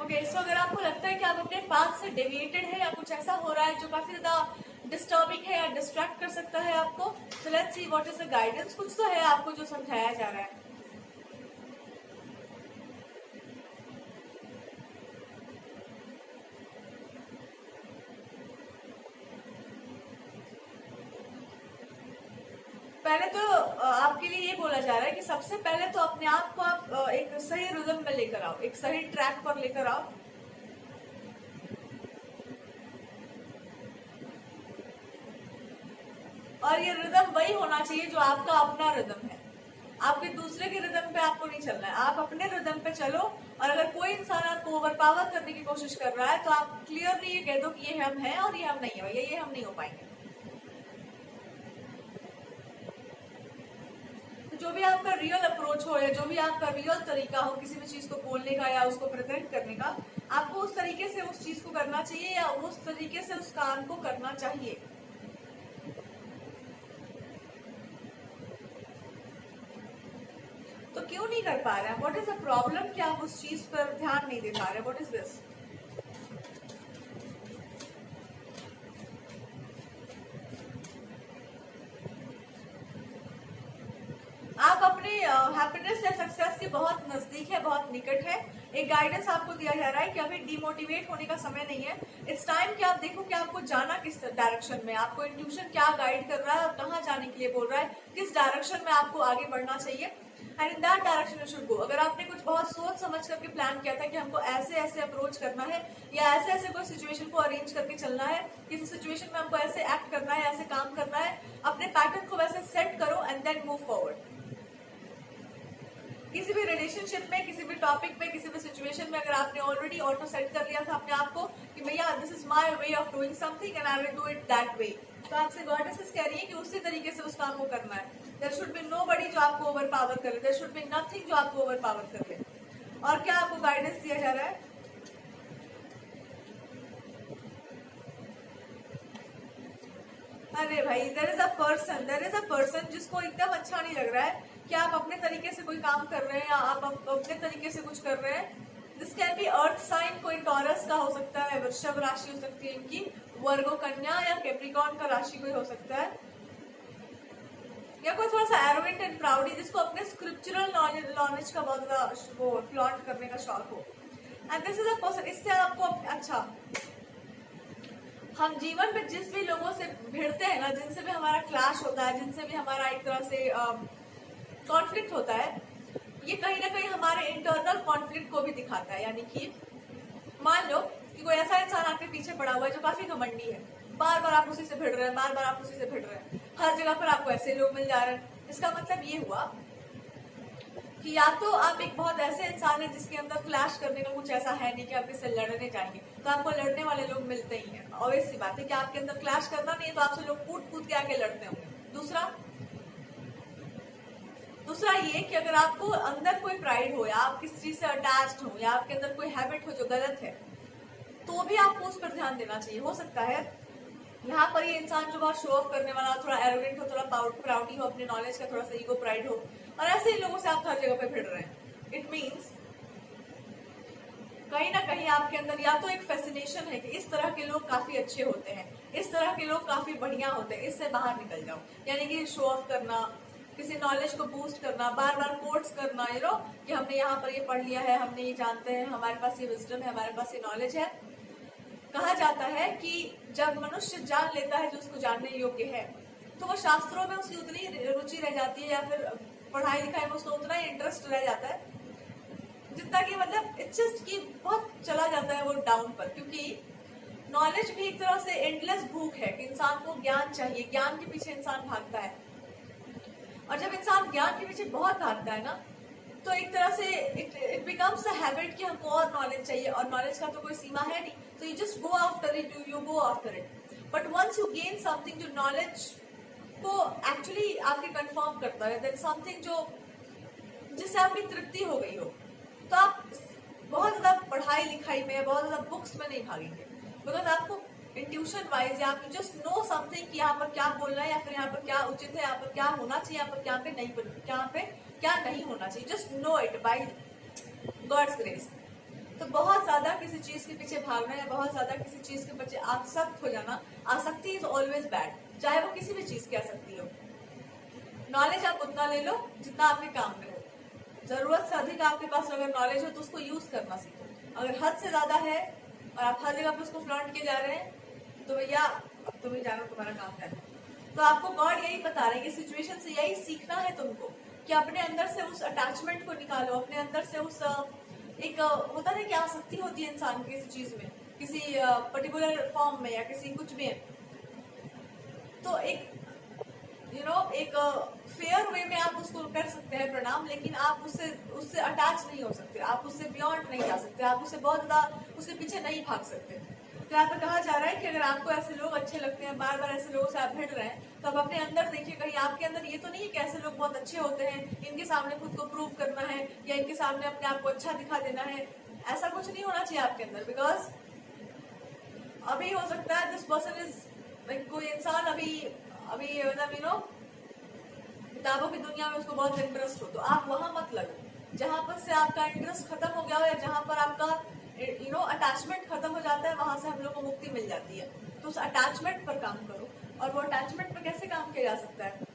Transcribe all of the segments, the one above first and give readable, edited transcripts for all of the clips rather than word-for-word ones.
Okay, सो अगर आपको लगता है कि आप अपने पाथ से डेविएटेड है या कुछ ऐसा हो रहा है जो काफी ज्यादा डिस्टर्बिंग है या डिस्ट्रैक्ट कर सकता है आपको, so let's see what is the guidance. कुछ तो है आपको जो समझाया जा रहा है। पहले तो आपके लिए ये बोला जा रहा है कि सबसे पहले तो अपने आप को आप एक सही रिदम में लेकर आओ, एक सही ट्रैक पर लेकर आओ। और ये रिदम वही होना चाहिए जो आपका अपना रिदम है। आपके दूसरे के रिदम पे आपको नहीं चलना है, आप अपने रिदम पे चलो। और अगर कोई इंसान आपको ओवरपावर करने की कोशिश कर रहा है तो आप क्लियरली ये कह दो कि ये हम हैं और ये हम नहीं है भैया, ये हम नहीं हो पाएंगे। तो जो भी आपका रियल अप्रोच हो या जो भी आपका रियल तरीका हो किसी भी चीज को बोलने का या उसको प्रेजेंट करने का, आपको उस तरीके से उस चीज को करना चाहिए या उस तरीके से उस काम को करना चाहिए। तो क्यों नहीं कर पा रहे हैं? व्हाट इज द प्रॉब्लम कि आप उस चीज पर ध्यान नहीं दे पा रहे? What is this? आप अपने हैप्पीनेस या सक्सेस के बहुत नजदीक है, बहुत निकट है। एक गाइडेंस आपको दिया जा रहा है कि अभी डिमोटिवेट होने का समय नहीं है। इट्स टाइम कि आप देखो कि आपको जाना किस डायरेक्शन में, आपको इंट्यूशन क्या गाइड कर रहा है और कहाँ जाने के लिए बोल रहा है, किस डायरेक्शन में आपको आगे बढ़ना चाहिए। And in that direction you should go. अगर आपने कुछ बहुत सोच समझ करके प्लान किया था कि हमको ऐसे ऐसे अप्रोच करना है या ऐसे ऐसे कोई सिचुएशन को अरेंज करके चलना है, किसी सिचुएशन में हमको ऐसे एक्ट करना है, ऐसे काम करना है, अपने पैटर्न को वैसे सेट करो एंड देन मूव फॉरवर्ड। किसी भी रिलेशनशिप में, किसी भी टॉपिक में, किसी भी सिचुएशन में अगर आपने ऑलरेडी ऑटो सेट कर लिया था अपने आप को कि भैया this is my way of doing something and I will do it that way, तो आपसे गॉडेसेस कह रही है कि उसी तरीके से उस काम को करना है। देयर शुड बी नोबडी जो आपको ओवर पावर करे, देयर शुड बी नथिंग जो आपको ओवर पावर कर ले। और क्या आपको गाइडेंस दिया जा रहा है? अरे भाई, देयर इज अ पर्सन जिसको एकदम अच्छा नहीं लग रहा है कि आप अपने तरीके से कोई काम कर रहे हैं या आप अपने तरीके से कुछ कर रहे हैं। This can be earth sign, कोई टॉरस का हो सकता है, वृषभ राशि हो सकती है इनकी, वर्गो कन्या या कैप्रिकॉर्न का राशि कोई हो सकता है, या कोई थोड़ा सा एरोगेंट एंड प्राउडी जिसको अपने स्क्रिप्चुरल नॉलेज का बहुत ज्यादा वो फ्लॉन्ट करने का शौक हो। And this is a person, इससे आपको अच्छा, हम जीवन में जिस भी लोगों से भिड़ते हैं ना, जिनसे भी हमारा क्लैश होता है, जिनसे भी हमारा एक तरह से कॉन्फ्लिक्ट होता है, ये कहीं ना कहीं हमारे इंटरनल कॉन्फ्लिक्ट को भी दिखाता है। यानी कि मान लो कि कोई ऐसा इंसान आपके पीछे पड़ा हुआ है जो काफी घमंडी है, बार बार आप उसी से भिड़ रहे हैं, बार बार आप उसी से भिड़ रहे हैं, हर जगह पर आपको ऐसे लोग मिल जा रहे हैं। इसका मतलब ये हुआ कि या तो आप एक बहुत ऐसे इंसान है जिसके अंदर क्लैश करने का कुछ ऐसा है नहीं कि आप इससे लड़ने जाएंगे, तो आपको लड़ने वाले लोग मिलते ही हैं। ऑब्वियस सी बात है कि आपके अंदर क्लैश करना नहीं है तो आपसे लोग कूद कूद के आके लड़ते होंगे। दूसरा ये कि अगर आपको अंदर कोई प्राइड हो या आप किसी चीज से अटैच्ड हो या आपके अंदर कोई हैबिट हो जो गलत है, तो भी आपको उस पर ध्यान देना चाहिए। हो सकता है यहाँ पर ये इंसान जो बहुत शो ऑफ करने वाला, थोड़ा एरोगेंट हो, थोड़ा प्राउडी हो, अपने नॉलेज का थोड़ा सा ईगो प्राइड हो, और ऐसे ही लोगों से आप हर जगह पे भिड़ रहे हैं। इट मीन्स कहीं ना कहीं आपके अंदर या तो एक फैसिनेशन है कि इस तरह के लोग काफी अच्छे होते हैं, इस तरह के लोग काफी बढ़िया होते हैं, इससे बाहर निकल जाओ। यानी कि शो ऑफ करना, किसी नॉलेज को बूस्ट करना, बार बार कोट्स करना, कि हमने यहाँ पर ये पढ़ लिया है, हमने ये जानते हैं, हमारे पास ये विजडम है, हमारे पास ये नॉलेज है। कहा जाता है कि जब मनुष्य जान लेता है जो उसको जानने योग्य है, तो वो शास्त्रों में उसकी उतनी रुचि रह जाती है या फिर पढ़ाई लिखाई में उसका उतना ही इंटरेस्ट रह जाता है जितना कि मतलब इट्स जस्ट कि बहुत चला जाता है वो डाउन पर। क्योंकि नॉलेज भी एक तरह से एंडलेस भूख है कि इंसान को ज्ञान चाहिए, ज्ञान के पीछे इंसान भागता है। और जब इंसान ज्ञान के पीछे बहुत भागता है ना, तो एक तरह से इट बिकम्स अ हैबिट कि हमको और नॉलेज चाहिए, और नॉलेज का तो कोई सीमा है नहीं, तो you just go after it, you go after it. But once you gain something जो नॉलेज को एक्चुअली आपके कंफर्म करता है, दैट समथिंग जो जिससे आपकी तृप्ति हो गई हो, तो आप बहुत ज्यादा पढ़ाई लिखाई में, बहुत ज्यादा बुक्स में नहीं भागेंगे। बिकॉज आपको इंट्यूशन वाइज या आप जस्ट नो समथिंग कि यहाँ पर क्या बोलना है या फिर यहाँ पर क्या उचित है, यहाँ पर क्या होना चाहिए, यहाँ पर क्या नहीं होना चाहिए। Just know it by God's grace. तो बहुत ज्यादा किसी चीज के पीछे भागना या बहुत ज्यादा किसी चीज के पीछे आसक्त हो जाना, आसक्ति इज ऑलवेज बैड, चाहे वो किसी भी चीज की आसक्ति हो। नॉलेज आप उतना ले लो जितना आपके काम में हो। जरूरत से अधिक आपके पास अगर नॉलेज हो तो उसको यूज करना सीखो। अगर हद से ज्यादा है और आप हर जगह पे उसको फ्लॉन्ट किए जा रहे हैं तो भैया अब तुम ही जानो तुम्हारा काम क्या है। तो आपको गॉड यही बता रहे हैं कि सिचुएशन से यही सीखना है तुमको कि अपने अंदर से उस अटैचमेंट को निकालो, अपने अंदर से उस एक होता है कि आसक्ति होती है इंसान की किसी चीज में, किसी पर्टिकुलर फॉर्म में या किसी कुछ में, तो एक एक फेयर वे में आप उसको कर सकते हैं प्रणाम, लेकिन आप उससे अटैच नहीं हो सकते, आप उससे बियॉन्ड नहीं जा सकते, आप उससे बहुत ज्यादा उसके पीछे नहीं भाग सकते। तो यहाँ पर कहा जा रहा है कि अगर आपको ऐसे लोग अच्छे लगते हैं, बार बार ऐसे लोगों से आप भिड़ रहे हैं, तो आप अपने अंदर देखिए कहीं आपके अंदर ये तो नहीं है कि ऐसे लोग बहुत अच्छे होते हैं, इनके सामने खुद को प्रूव करना है या इनके सामने अपने आप को अच्छा दिखा देना है। ऐसा कुछ नहीं होना चाहिए आपके अंदर, बिकॉज अभी हो सकता है दिस पर्सन इज लाइक कोई इंसान अभी मतलब किताबों की दुनिया में उसको बहुत इंटरेस्ट हो, तो आप वहां मत लगो जहां पर से आपका इंटरेस्ट खत्म हो गया हो या जहां पर आपका अटैचमेंट खत्म हो जाता है, वहां से हम लोग को मुक्ति मिल जाती है। तो उस अटैचमेंट पर काम करो। और वो अटैचमेंट पर कैसे काम किया जा सकता है?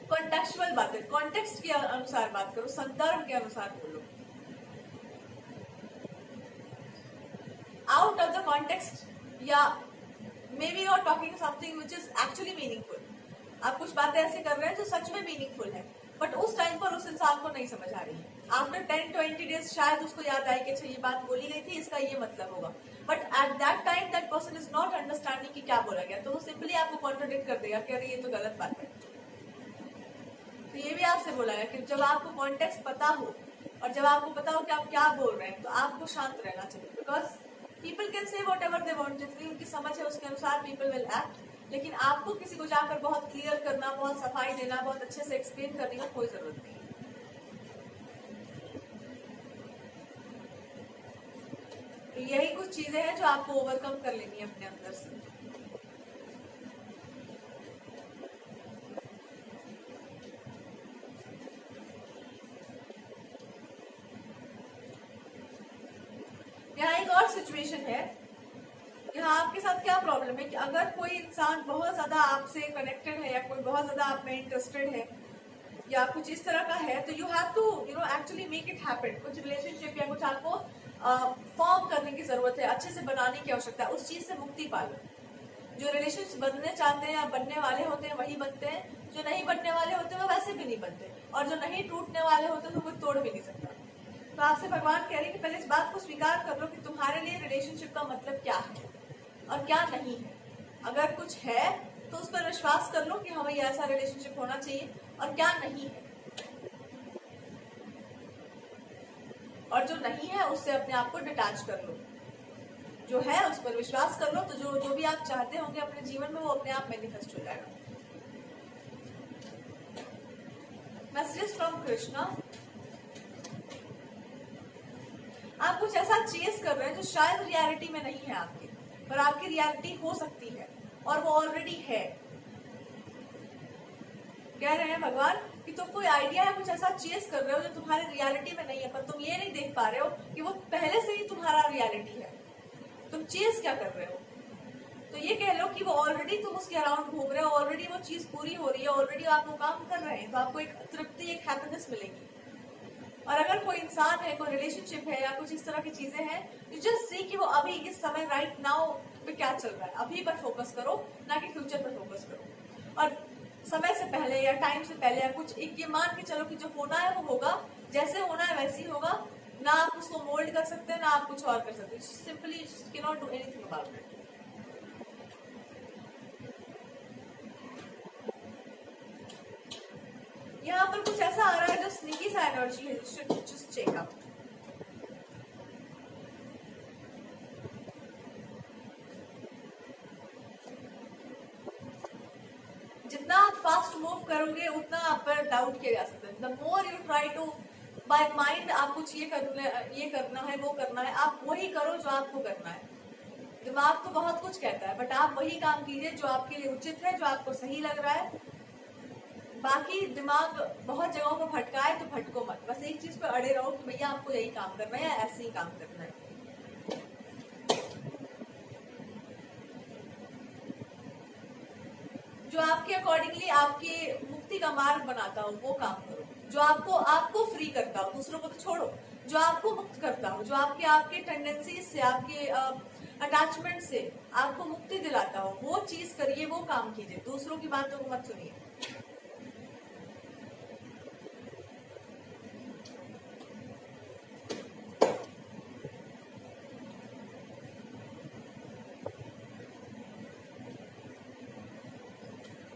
कॉन्टेक्चुअल बातें, कॉन्टेक्स्ट के अनुसार बात करो, संदर्भ के अनुसार बोलो। आउट ऑफ द कॉन्टेक्स्ट या maybe you are talking something which is actually meaningful, आप कुछ बातें ऐसे कर रहे हैं जो सच में मीनिंगफुल है, बट उस टाइम पर उस इंसान को नहीं समझ आ रही है। आफ्टर 10-20 डेज शायद उसको याद आए कि अच्छा ये बात बोली गई थी, इसका ये मतलब होगा, but at that time that person is not understanding कि क्या बोला गया, तो वो सिंपली आपको कॉन्ट्रोडिक्ट कर देगा कि अरे ये तो गलत बात है। तो ये भी आपसे बोला गया कि जब आपको कॉन्टेक्स्ट पता हो और जब आपको पता हो कि आप क्या बोल रहे हैं, तो आपको शांत रहना चाहिए, because people can say what ever they want, जितनी उनकी समझ है उसके अनुसार पीपल विल एक्ट, लेकिन आपको किसी को जाकर बहुत क्लियर करना, बहुत सफाई देना, बहुत अच्छे से एक्सप्लेन करने की कोई जरूरत नहीं है। तो यही कुछ चीजें हैं जो आपको ओवरकम कर लेनी है अपने अंदर से। यहाँ एक और सिचुएशन है, यहाँ आपके साथ क्या प्रॉब्लम है कि अगर कोई इंसान बहुत ज्यादा आपसे कनेक्टेड है या कोई बहुत ज्यादा आप में इंटरेस्टेड है या कुछ इस तरह का है, तो you have to actually make it happen. कुछ रिलेशनशिप या कुछ आपको फॉर्म करने की जरूरत है, अच्छे से बनाने की आवश्यकता है, उस चीज से मुक्ति पालो। जो रिलेशंस बनने चाहते हैं या बनने वाले होते हैं वही बनते हैं, जो नहीं बनने वाले होते हैं वो वैसे भी नहीं बनते, और जो नहीं टूटने वाले होते हैं तो कोई तोड़ भी नहीं सकता। तो आपसे भगवान कह रहे हैं कि पहले इस बात को स्वीकार कर लो कि तुम्हारे लिए रिलेशनशिप का मतलब क्या है और क्या नहीं है। अगर कुछ है तो उस पर विश्वास कर लो कि हमें ऐसा रिलेशनशिप होना चाहिए, और क्या नहीं है और जो नहीं है उससे अपने आप को डिटैच कर लो। जो है उस पर विश्वास कर लो, तो जो भी आप चाहते होंगे अपने जीवन में वो अपने आप मैनिफेस्ट हो जाएगा। Messages from Krishna. आप कुछ ऐसा चेस कर रहे हैं जो शायद रियलिटी में नहीं है आपकी, पर आपकी रियलिटी हो सकती है और वो ऑलरेडी है। कह रहे हैं भगवान कि तुम कोई आइडिया है, कुछ ऐसा चेस कर रहे हो जो तुम्हारी रियलिटी में नहीं है, पर तुम ये नहीं देख पा रहे हो कि वो पहले से ही तुम्हारा रियलिटी है। तुम चेस क्या कर रहे हो? तो ये कह लो कि वो ऑलरेडी तुम उसके अराउंड घूम रहे हो, ऑलरेडी वो चीज पूरी हो रही है, ऑलरेडी आप वो काम कर रहे हैं, तो आपको एक तृप्ति, एक हैप्पीनेस मिलेगी। और अगर कोई इंसान है, कोई रिलेशनशिप है या कुछ इस तरह की चीजें हैं, यू जस्ट सी कि वो अभी इस समय राइट नाउ पे क्या चल रहा है, अभी पर फोकस करो, ना कि फ्यूचर पर फोकस करो। और समय से पहले या टाइम से पहले या कुछ एक ये मान के चलो कि जो होना है वो होगा, जैसे होना है वैसे ही होगा, ना आप उसको मोल्ड कर सकते हैं ना आप कुछ और कर सकते हैं। Simply can not do anything about it. यहाँ पर कुछ ऐसा आ रहा है जो स्नीकी सा एनर्जी है, जस्ट चेक आउट। जितना आप फास्ट मूव करोगे उतना आप पर डाउट किया जा सकता है। The more you try to by mind, आप कुछ ये करना है वो करना है, आप वही करो जो आपको करना है। दिमाग तो बहुत कुछ कहता है, बट आप वही काम कीजिए जो आपके लिए उचित है, जो आपको सही लग रहा है, बाकी दिमाग बहुत जगहों पर भटका है तो भटको मत, बस एक चीज पे अड़े रहो कि भैया आपको यही काम करना है या ऐसे ही काम करना है। जो आपके अकॉर्डिंगली आपके मुक्ति का मार्ग बनाता हो वो काम करो, जो आपको आपको फ्री करता हो, दूसरों को तो छोड़ो, जो आपको मुक्त करता हो, जो आपके टेंडेंसी से, आपके अटैचमेंट से आपको मुक्ति दिलाता हो, वो चीज करिए, वो काम कीजिए, दूसरों की बातों को मत सुनिए।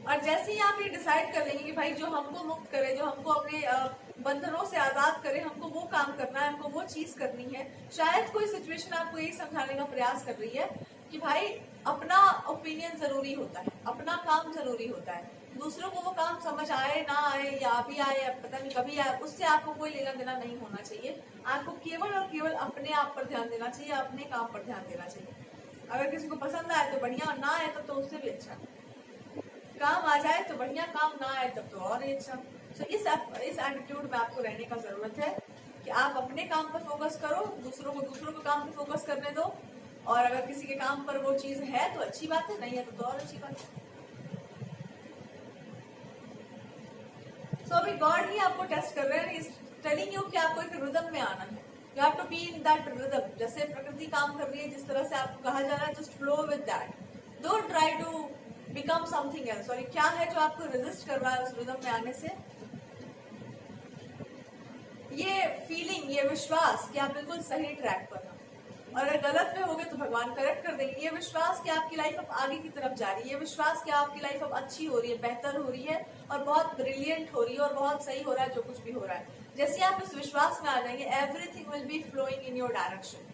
और जैसे ही आप ये डिसाइड कर लेंगे कि भाई जो हमको मुक्त करे, जो हमको अपने बंधनों से आजाद करे, हमको वो काम करना है, हमको वो चीज करनी है। शायद कोई सिचुएशन आपको यही समझाने का प्रयास कर रही है कि भाई अपना ओपिनियन जरूरी होता है, अपना काम जरूरी होता है, दूसरों को वो काम समझ आए ना आए, या अभी आए या पता नहीं कभी आए, उससे आपको कोई लेना देना नहीं होना चाहिए। आपको केवल और केवल अपने आप पर ध्यान देना चाहिए, अपने काम पर ध्यान देना चाहिए। अगर किसी को पसंद आए तो बढ़िया, ना आए तो उससे भी अच्छा, काम आ जाए तो बढ़िया, काम ना आए तब तो और अच्छा। तो इस एटीट्यूड में आपको रहने का जरूरत है कि आप अपने काम पर फोकस करो, दूसरों के काम पर फोकस करने दो, और अगर किसी के काम पर वो चीज है तो अच्छी बात है, नहीं है तो और अच्छी बात है। सो अभी गॉड ही आपको टेस्ट कर रहे हैं, टेलिंग यू कि आपको एक रिदम में आना है, you have to be in that rhythm. जैसे प्रकृति काम कर रही है, जिस तरह से आपको कहा जा रहा है, just flow with that, don't try to become something else. और क्या है जो आपको रेजिस्ट कर रहा है उस रिदम में आने से? ये फीलिंग, ये विश्वास कि आप बिल्कुल सही ट्रैक पर हो, और अगर गलत में होगे तो भगवान करेक्ट कर देंगे। ये विश्वास कि आपकी लाइफ अब आगे की तरफ जा रही है, ये विश्वास कि आपकी लाइफ अब अच्छी हो रही है, बेहतर हो रही है, और बहुत ब्रिलियंट हो रही है, और बहुत सही हो रहा है जो कुछ भी हो रहा है। जैसे आप इस विश्वास में आ जाएंगे, everything will be flowing in your direction.